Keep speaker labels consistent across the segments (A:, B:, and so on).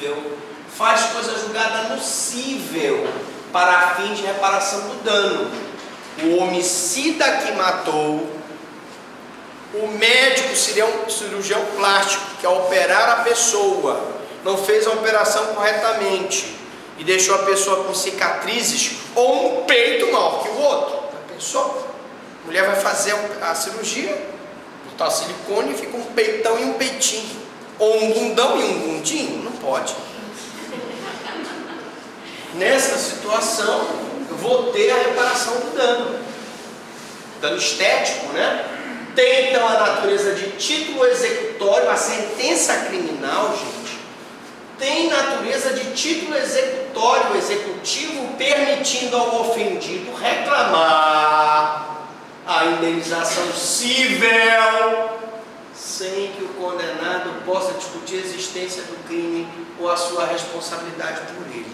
A: nocível, faz coisa julgada nocível para fins de reparação do dano. O homicida que matou, o médico cirurgião plástico que ao operar a pessoa não fez a operação corretamente e deixou a pessoa com cicatrizes ou um peito maior que o outro. Já pensou? A mulher vai fazer a cirurgia, botar silicone e fica um peitão e um peitinho, ou um bundão e um bundinho? Não pode. Nessa situação, eu vou ter a reparação do dano. Dano estético, né? Tem então a natureza de título executório, a sentença criminal, gente, tem natureza de título executório, executivo, permitindo ao ofendido reclamar a indenização cível, sem que o condenado possa discutir a existência do crime ou a sua responsabilidade por ele.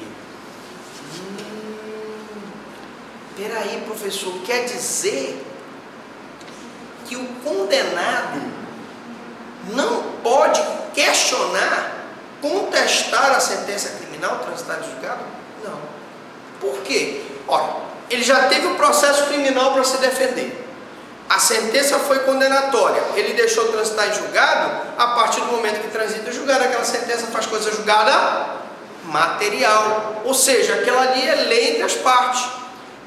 A: Peraí, professor, quer dizer que o condenado não pode questionar, contestar a sentença criminal transitada em julgado? Não. Por quê? Ora, ele já teve o processo criminal para se defender. A sentença foi condenatória. Ele deixou transitar em julgado. A partir do momento que transita em julgado, aquela sentença faz coisa julgada material. Ou seja, aquela ali é lei entre as partes.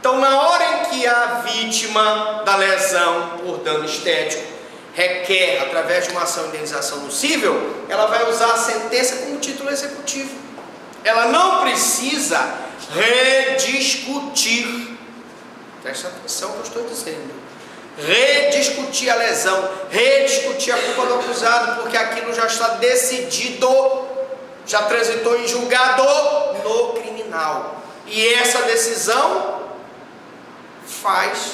A: Então, na hora em que a vítima da lesão por dano estético requer, através de uma ação de indenização nocível, ela vai usar a sentença como título executivo. Ela não precisa rediscutir. Presta atenção no que eu estou dizendo. Rediscutir a lesão, rediscutir a culpa do acusado, porque aquilo já está decidido, já transitou em julgado no criminal. E essa decisão faz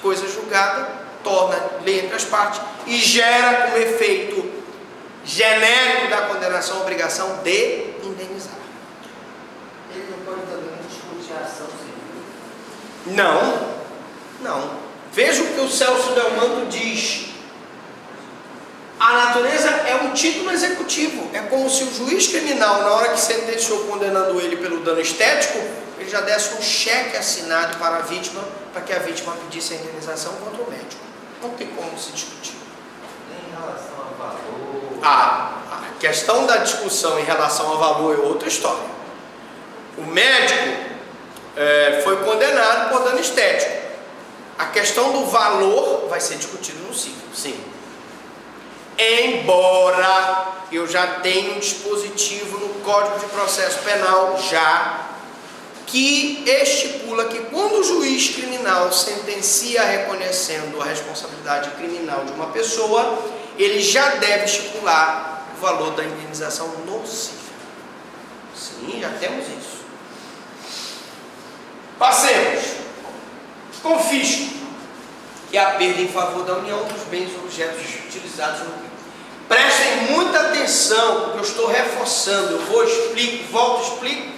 A: coisa julgada, torna lei entre as partes e gera como efeito genérico da condenação a obrigação de indenizar.
B: Ele não pode também discutir a ação civil?
A: Não. Veja o que o Celso Delmanto diz. A natureza é um título executivo. É como se o juiz criminal, na hora que sentenciou condenando ele pelo dano estético, ele já desse um cheque assinado para a vítima, para que a vítima pedisse a indenização contra o médico. Não tem como se discutir.
B: Em relação ao valor...
A: A questão da discussão em relação ao valor é outra história. O médico foi condenado por dano estético. A questão do valor vai ser discutido no civil, sim. Embora eu já tenha um dispositivo no Código de Processo Penal, que estipula que quando o juiz criminal sentencia reconhecendo a responsabilidade criminal de uma pessoa, ele já deve estipular o valor da indenização nociva. Sim, já temos isso. Passemos. Confisco, que é a perda em favor da União dos bens ou objetos utilizados no crime. Prestem muita atenção, porque eu estou reforçando. Eu vou, explico, volto, explico,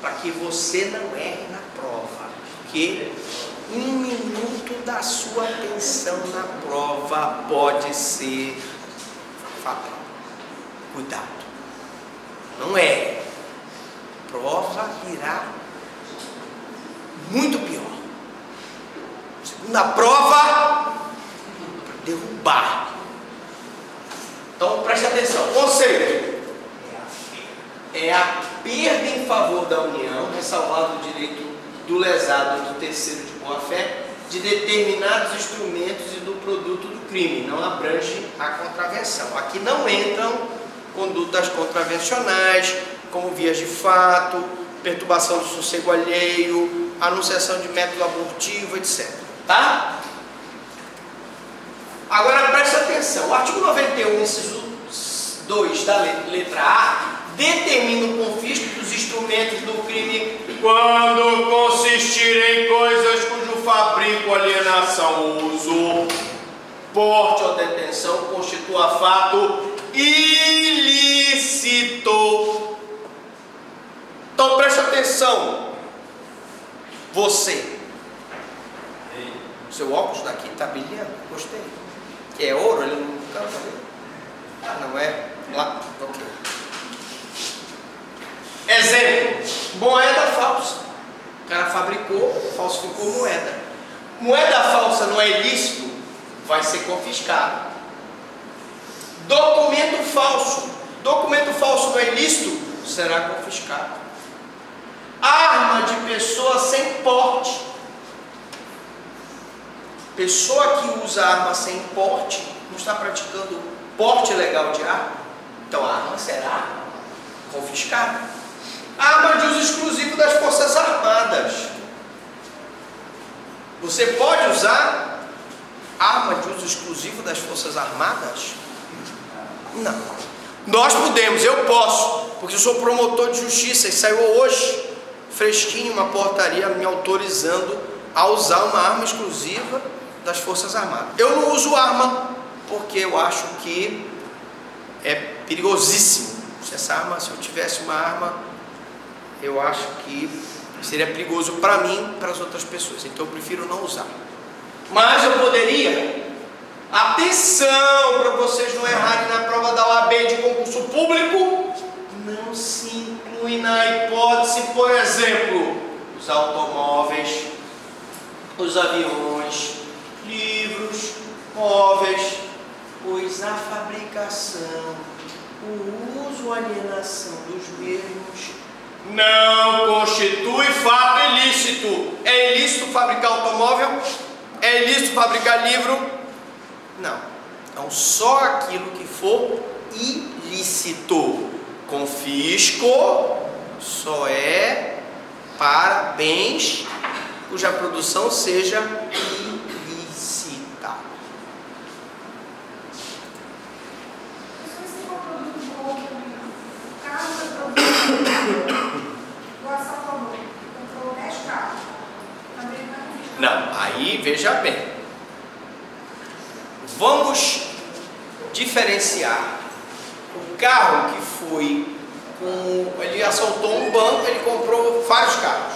A: para que você não erre na prova. Porque 1 minuto da sua atenção na prova pode ser fatal. Cuidado. Não erre. A prova irá muito pior. Segunda prova, derrubar. Então preste atenção. Conceito: é a perda em favor da União, ressalvado o direito do lesado do terceiro de boa-fé, de determinados instrumentos e do produto do crime. Não abrange a contravenção. Aqui não entram condutas contravencionais, como vias de fato, perturbação do sossego alheio, anunciação de método abortivo, etc. Tá? Agora preste atenção. O artigo 91, inciso 2 da letra A, determina o confisco dos instrumentos do crime quando consistirem em coisas cujo fabrico, alienação ou uso, porte ou detenção constitua fato ilícito. Então preste atenção. Você, seu óculos daqui está brilhando, gostei. Que é ouro, ele não está vendo? Ah, não é? Lá, ok. Exemplo, moeda falsa. O cara fabricou, falsificou moeda. Moeda falsa não é ilícito, vai ser confiscado. Documento falso. Documento falso não é ilícito, será confiscado. Arma de pessoa sem porte. Pessoa que usa arma sem porte não está praticando porte legal de arma, então a arma será confiscada. Arma de uso exclusivo das Forças Armadas. Você pode usar arma de uso exclusivo das Forças Armadas? Não. Nós podemos, eu posso, porque eu sou promotor de justiça e saiu hoje, fresquinho, uma portaria me autorizando a usar uma arma exclusiva das Forças Armadas. Eu não uso arma porque eu acho que é perigosíssimo. Se eu tivesse uma arma, eu acho que seria perigoso para mim e para as outras pessoas. Então eu prefiro não usar. Mas eu poderia. Atenção para vocês não errarem na prova da OAB de concurso público. Não se inclui na hipótese, por exemplo, os automóveis, os aviões, livros, móveis, pois a fabricação, o uso ou alienação dos mesmos não constitui fato ilícito. É ilícito fabricar automóvel? É ilícito fabricar livro? Não. Então só aquilo que for ilícito. Confisco só é para bens cuja produção seja ilícita. Não, aí veja bem. Vamos diferenciar o carro que foi ele assaltou um banco, ele comprou vários carros.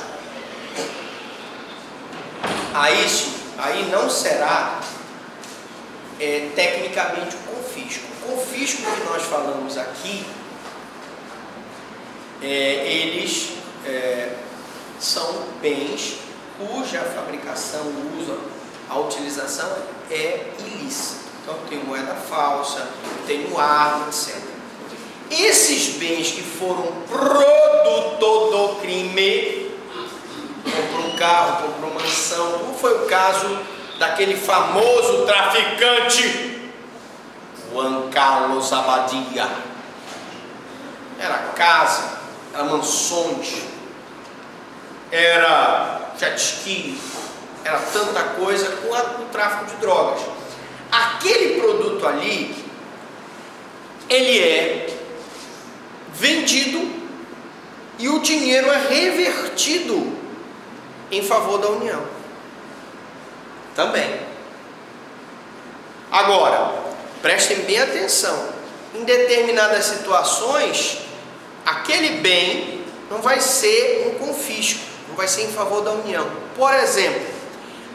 A: Aí não será tecnicamente o confisco. O confisco que nós falamos aqui, eles são bens cuja fabricação, o uso, a utilização é ilícita. Então tem moeda falsa, tem arma, etc. Esses bens que foram produto do crime, comprou um carro, comprou uma mansão, como foi o caso daquele famoso traficante Juan Carlos Abadia. Era casa, era mansões, era jet ski, era tanta coisa com o tráfico de drogas. Aquele produto ali, ele é vendido e o dinheiro é revertido em favor da União. Também. Agora, prestem bem atenção. Em determinadas situações, aquele bem não vai ser um confisco, não vai ser em favor da União. Por exemplo,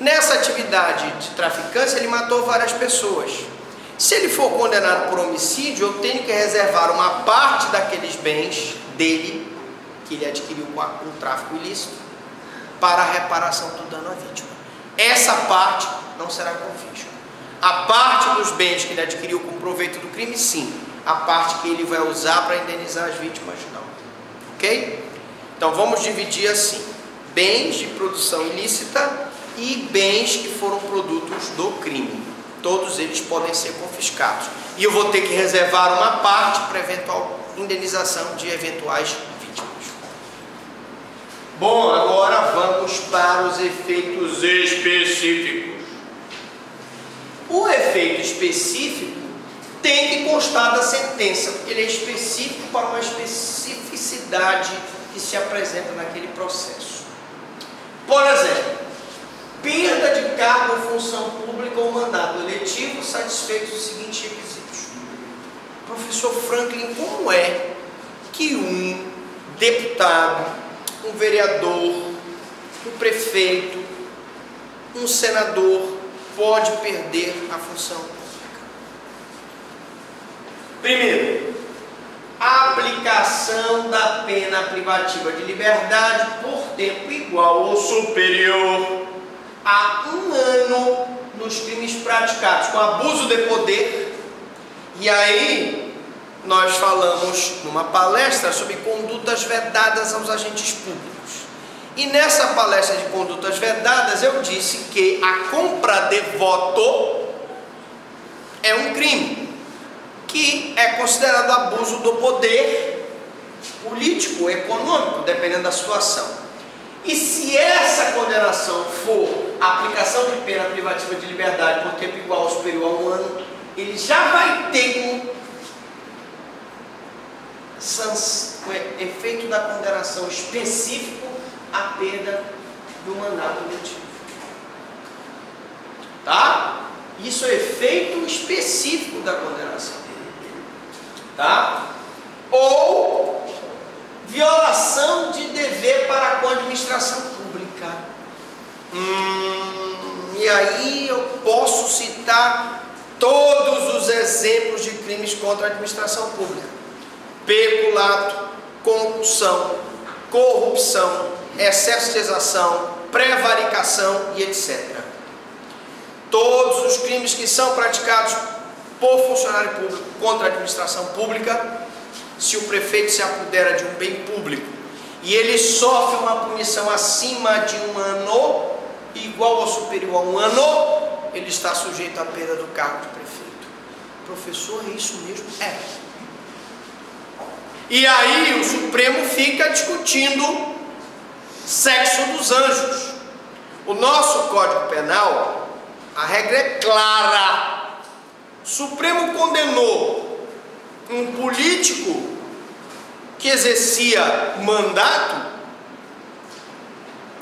A: nessa atividade de traficância, ele matou várias pessoas. Se ele for condenado por homicídio, eu tenho que reservar uma parte daqueles bens dele, que ele adquiriu com o tráfico ilícito, para a reparação do dano à vítima. Essa parte não será confisco. A parte dos bens que ele adquiriu com proveito do crime, sim. A parte que ele vai usar para indenizar as vítimas, não. Ok? Então vamos dividir assim: bens de produção ilícita e bens que foram produtos do crime. Todos eles podem ser confiscados. E eu vou ter que reservar uma parte para eventual indenização de eventuais vítimas. Bom, agora vamos para os efeitos específicos. O efeito específico tem que constar da sentença, porque ele é específico para uma especificidade que se apresenta naquele processo. Por exemplo, perda de cargo ou função pública ou mandato eletivo satisfeitos os seguintes requisitos. Professor Franklin, como é que um deputado, um vereador, um prefeito, um senador pode perder a função pública? Primeiro, a aplicação da pena privativa de liberdade por tempo igual ou superior a 1 ano nos crimes praticados com abuso de poder. E aí nós falamos numa palestra sobre condutas vedadas aos agentes públicos. E nessa palestra de condutas vedadas eu disse que a compra de voto é um crime que é considerado abuso do poder político, econômico, dependendo da situação. E se essa condenação for a aplicação de pena privativa de liberdade por tempo igual ou superior a 1 ano, ele já vai ter como efeito da condenação específico a perda do mandato eletivo. Tá? Isso é efeito específico da condenação. Tá? Ou violação de dever para com a administração pública. E aí eu posso citar todos os exemplos de crimes contra a administração pública: peculato, concussão, corrupção, excesso de exação, prevaricação e etc. Todos os crimes que são praticados por funcionário público contra a administração pública, se o prefeito se apodera de um bem público e ele sofre uma punição acima de 1 ano, igual ou superior a 1 ano, ele está sujeito à perda do cargo de prefeito. Professor, é isso mesmo? É. E aí o Supremo fica discutindo sexo dos anjos. O nosso Código Penal, a regra é clara. O Supremo condenou um político que exercia mandato,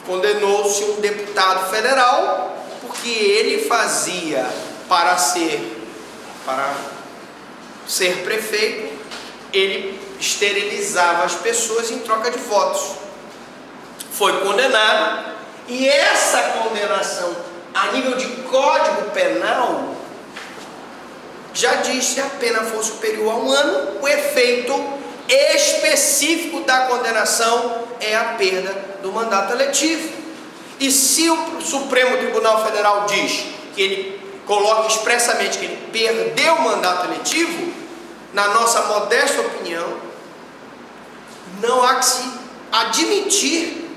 A: condenou-se um deputado federal, porque ele fazia para ser prefeito, ele esterilizava as pessoas em troca de votos. Foi condenado, e essa condenação a nível de Código Penal já diz: se a pena for superior a 1 ano, o efeito específico da condenação é a perda do mandato eletivo. E se o Supremo Tribunal Federal diz que ele coloca expressamente que ele perdeu o mandato eletivo, na nossa modesta opinião, não há que se admitir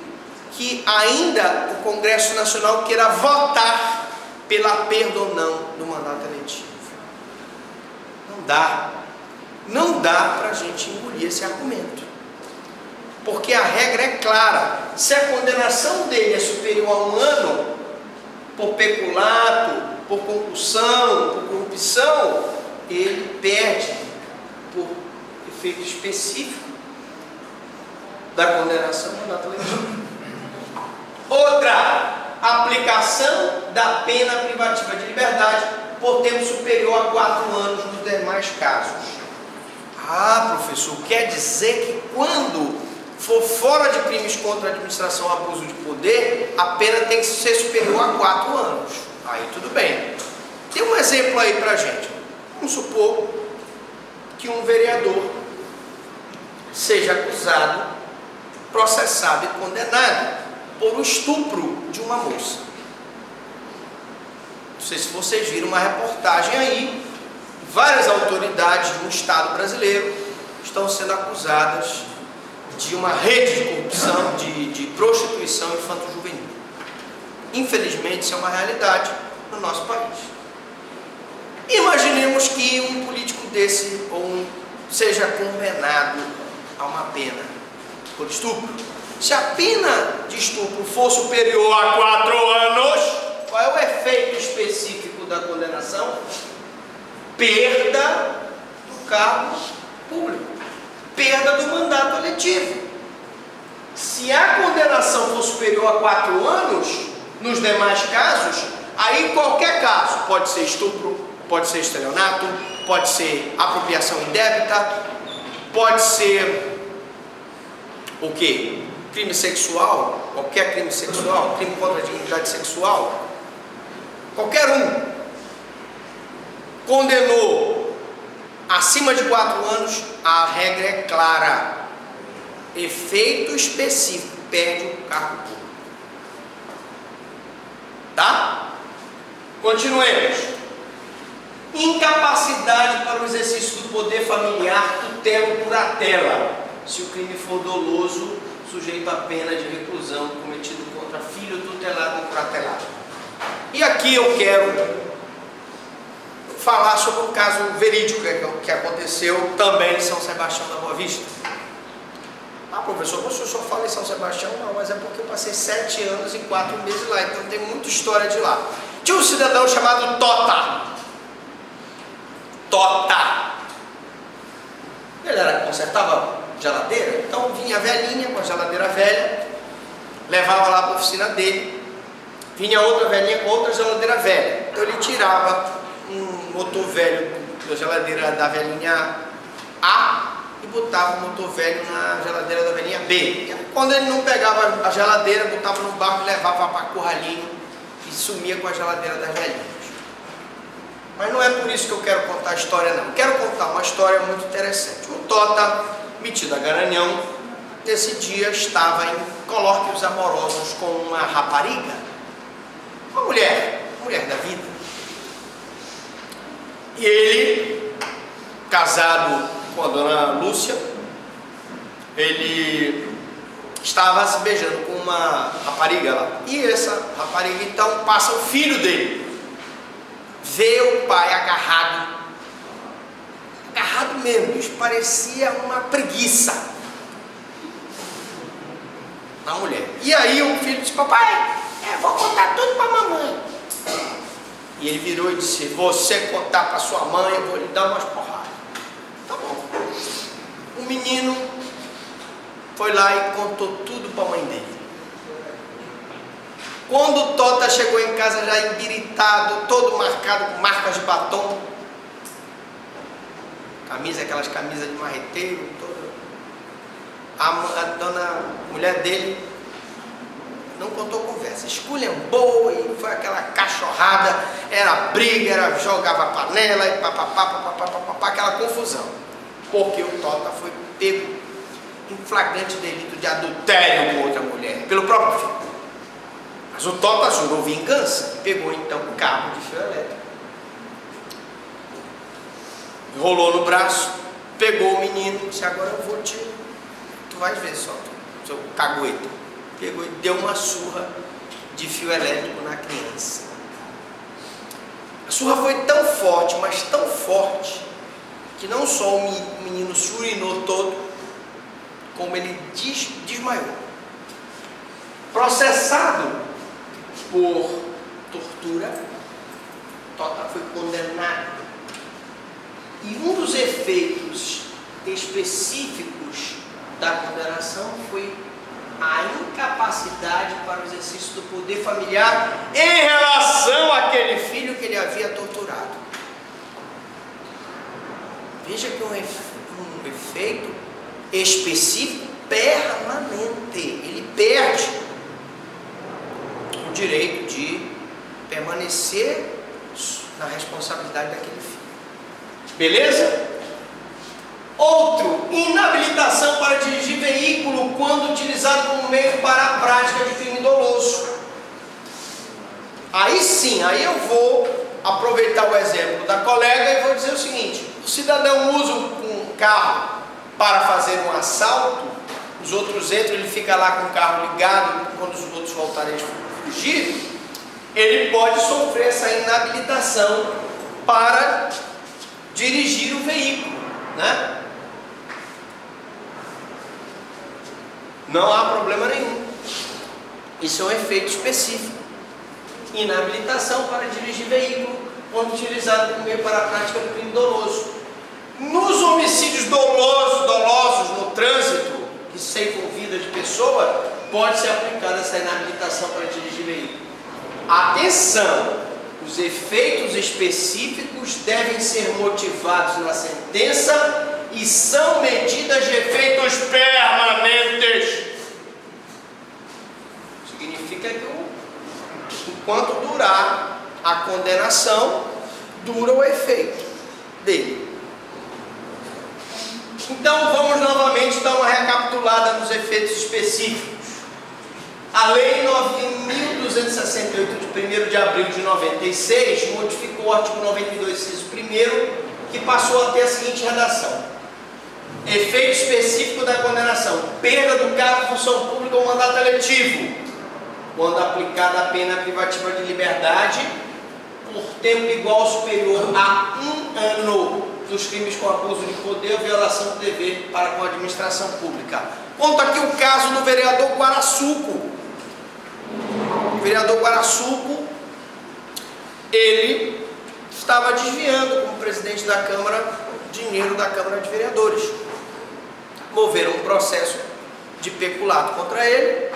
A: que ainda o Congresso Nacional queira votar pela perda ou não do mandato eletivo. Não dá para a gente engolir esse argumento, porque a regra é clara: se a condenação dele é superior a 1 ano, por peculato, por concussão, por corrupção, ele perde por efeito específico da condenação do mandato eletivo. Outra aplicação da pena privativa de liberdade por tempo superior a 4 anos nos demais casos. Ah, professor, quer dizer que quando for fora de crimes contra a administração ou abuso de poder, a pena tem que ser superior a 4 anos. Aí tudo bem. Tem um exemplo aí pra gente. Vamos supor que um vereador seja acusado, processado e condenado por um estupro de uma moça. Não sei se vocês viram uma reportagem aí. Várias autoridades de um estado brasileiro estão sendo acusadas de uma rede de corrupção, de prostituição infanto-juvenil. Infelizmente, isso é uma realidade no nosso país. Imaginemos que um político desse seja condenado a uma pena por estupro. Se a pena de estupro for superior a 4 anos, qual é o efeito específico da condenação? Perda do cargo público, perda do mandato eletivo. Se a condenação for superior a 4 anos, nos demais casos, aí qualquer caso, pode ser estupro, pode ser estelionato, pode ser apropriação indébita, pode ser o quê? Crime sexual, qualquer crime sexual, crime contra a dignidade sexual, qualquer um. Condenou acima de 4 anos, a regra é clara: efeito específico, perde o cargo público. Tá? Continuemos. Incapacidade para o exercício do poder familiar, tutela ou curatela. Se o crime for doloso, sujeito a pena de reclusão cometido contra filho tutelado ou curatelado. E aqui eu quero falar sobre um caso verídico que aconteceu também em São Sebastião da Boa Vista. Ah, professor, você só fala em São Sebastião? Não, mas é porque eu passei 7 anos e 4 meses lá, então tem muita história de lá. Tinha um cidadão chamado Tota. Ele consertava geladeira, então vinha a velhinha com a geladeira velha, levava lá para a oficina dele, vinha outra velhinha com outra geladeira velha. Então ele tirava um motor velho da geladeira da velhinha A e botava o motor velho na geladeira da velhinha B. E quando ele não pegava a geladeira, botava no barco e levava para Curralinho e sumia com a geladeira das velhinhas. Mas não é por isso que eu quero contar a história, não. Eu quero contar uma história muito interessante. O Tota, metido a garanhão, nesse dia estava em colóquios amorosos com uma rapariga, uma mulher da vida. E ele, casado com a dona Lúcia, ele estava se beijando com uma rapariga lá. E essa rapariga então passa o filho dele. Vê o pai agarrado mesmo, isso parecia uma preguiça na mulher. E aí o filho disse: papai, vou contar tudo para a mamãe. E ele virou e disse: você contar para sua mãe, eu vou lhe dar umas porradas. Tá bom. O menino foi lá e contou tudo para a mãe dele. Quando o Tota chegou em casa já embiritado, todo marcado com marcas de batom, aquelas camisas de marreteiro, a dona mulher dele não contou conversa, esculhambou e foi aquela cachorrada, era briga, jogava panela e papapá, aquela confusão, porque o Tota foi pego em flagrante delito de adultério com outra mulher, pelo próprio filho. Mas o Tota jurou vingança e pegou então o cabo de fio elétrico, rolou no braço, pegou o menino e disse: agora eu vou tu vais ver só, seu cagueto. Pegou e deu uma surra de fio elétrico na criança. A surra foi tão forte, mas tão forte, que não só o menino se urinou todo, como ele desmaiou. Processado por tortura, Tota foi condenado. E um dos efeitos específicos da condenação foi a incapacidade para o exercício do poder familiar em relação àquele filho que ele havia torturado. Veja que um efeito específico permanente. Ele perde o direito de permanecer na responsabilidade daquele filho. Beleza? Outro, inabilitação para dirigir veículo quando utilizado como meio para a prática de crime doloso. Aí sim, aí eu vou aproveitar o exemplo da colega e vou dizer o seguinte: o cidadão usa um carro para fazer um assalto, os outros entram, ele fica lá com o carro ligado, quando os outros voltarem a fugir, ele pode sofrer essa inabilitação para dirigir o veículo, né? Não há problema nenhum. Isso é um efeito específico. Inabilitação para dirigir veículo quando utilizado como meio para a prática do crime doloso. Nos homicídios dolosos no trânsito, que ceifam vida de pessoa, pode ser aplicada essa inabilitação para dirigir veículo. Atenção! Os efeitos específicos devem ser motivados na sentença e são medidas de efeitos permanentes. Significa que enquanto durar a condenação, dura o efeito dele. Então vamos novamente dar uma recapitulada nos efeitos específicos. A Lei 9.268 de 1º de abril de 96 modificou o artigo 92, inciso 1º, que passou a ter a seguinte redação: efeito específico da condenação: perda do cargo, função pública ou mandato eletivo, quando aplicada a pena privativa de liberdade por tempo igual ou superior a 1 ano dos crimes com abuso de poder ou violação do dever para com a administração pública. Conta aqui o caso do vereador Guaraçuco. O vereador Guaraçuco, ele estava desviando, como presidente da Câmara, dinheiro da Câmara de Vereadores. Moveram um processo de peculato contra ele,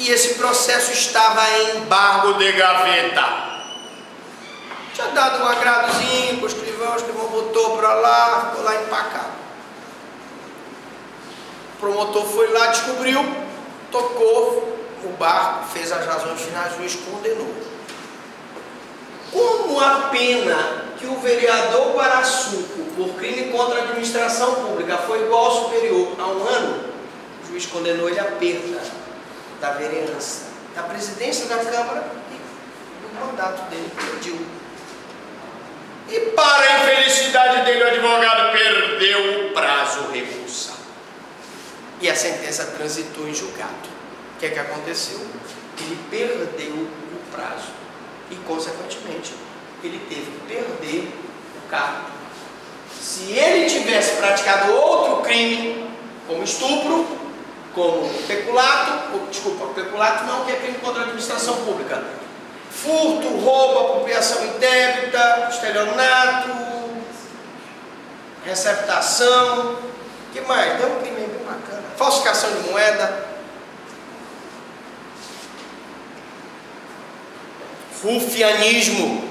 A: e esse processo estava em embargo de gaveta. Tinha dado um agradozinho para o escrivão botou para lá, ficou lá empacado. O promotor foi lá, descobriu, tocou o barco, fez as razões finais, o juiz condenou. Como a pena que o vereador Guaraçuco, por crime contra a administração pública, foi igual ou superior a 1 ano, o juiz condenou ele à perda da vereança, da presidência da Câmara e do mandato dele perdeu. E para a infelicidade dele, o advogado perdeu o prazo recursal. E a sentença transitou em julgado. O que é que aconteceu? Ele perdeu o prazo e, consequentemente, ele teve que perder o cargo. Se ele tivesse praticado outro crime, como estupro, como peculato, peculato não, que é crime contra a administração pública, furto, roubo, apropriação indébita, estelionato, receptação, que mais? Deu um crime bem bacana, falsificação de moeda, rufianismo,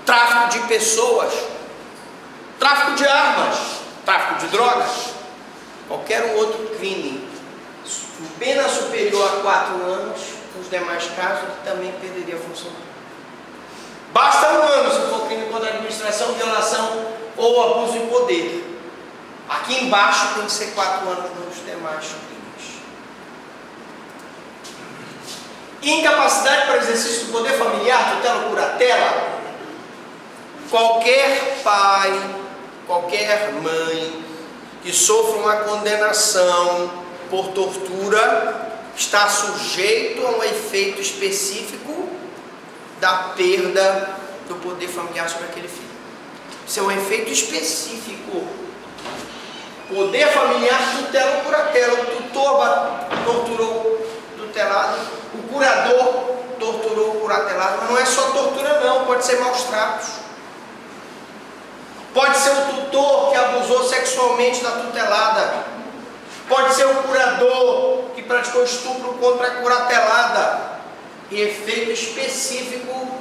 A: tráfico de pessoas, tráfico de armas, tráfico de drogas, qualquer um outro crime, pena superior a 4 anos, nos demais casos ele também perderia a função. Basta 1 ano se for crime contra a administração, violação ou abuso de poder. Aqui embaixo tem que ser 4 anos nos demais crimes. Incapacidade para exercício do poder familiar, tutela ou curatela. Qualquer pai, qualquer mãe que sofra uma condenação por tortura está sujeito a um efeito específico da perda do poder familiar sobre aquele filho. Isso é um efeito específico. Poder familiar, tutela ou curatela. O tutor torturou o tutelado, o curador torturou o curatelado, mas não é só tortura não, pode ser maus tratos. Pode ser o tutor que abusou sexualmente da tutelada. Pode ser o curador que praticou estupro contra a curatelada. E efeito específico,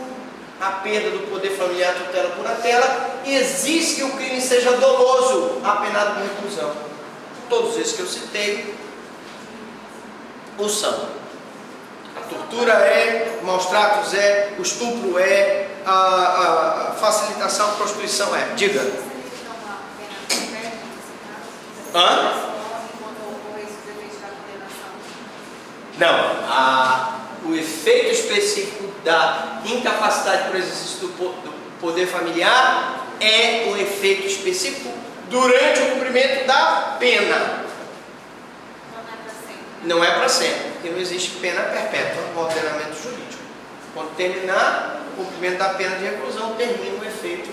A: a perda do poder familiar, tutela ou curatela, exige que o crime seja doloso, apenado com reclusão. Todos esses que eu citei o são. A tortura é, maus tratos é, o estupro é, a facilitação, a prostituição é. Diga. Hã? Não, o efeito específico da incapacidade por exercício do poder familiar é um efeito específico durante o cumprimento da pena. Não é para sempre, porque não existe pena perpétua no ordenamento jurídico. Quando terminar o cumprimento da pena de reclusão, termina o efeito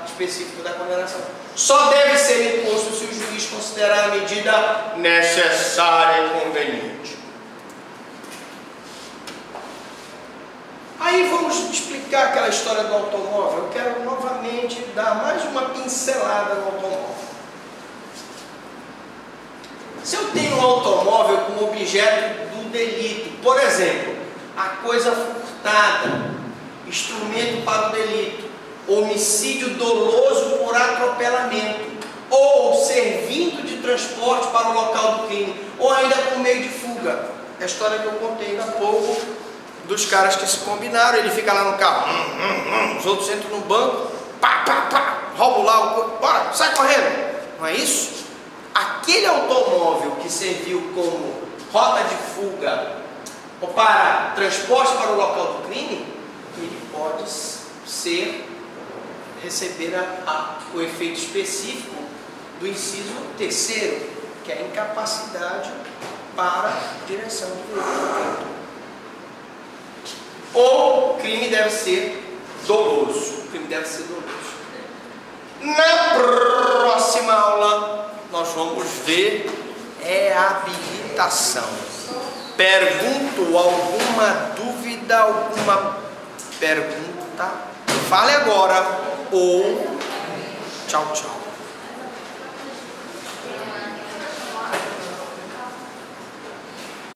A: específico da condenação. Só deve ser imposto se o juiz considerar a medida necessária e conveniente. Aí vamos explicar aquela história do automóvel. Eu quero novamente dar mais uma pincelada no automóvel. Se eu tenho um automóvel como objeto do delito, por exemplo, a coisa furtada, instrumento para o delito, homicídio doloso por atropelamento, ou servindo de transporte para o local do crime, ou ainda por meio de fuga. É a história que eu contei ainda há pouco, dos caras que se combinaram, ele fica lá no carro, os outros entram no banco, pá, pá, pá, roubo lá, bora, sai correndo. Não é isso? Aquele automóvel que serviu como rota de fuga ou para transporte para o local do crime, ele pode receber o efeito específico do inciso 3º, que é a incapacidade para direção do veículo. Ou o crime deve ser doloso. Na próxima aula, nós vamos ver habilitação. Pergunto, alguma dúvida, alguma pergunta? Fale agora ou tchau, tchau.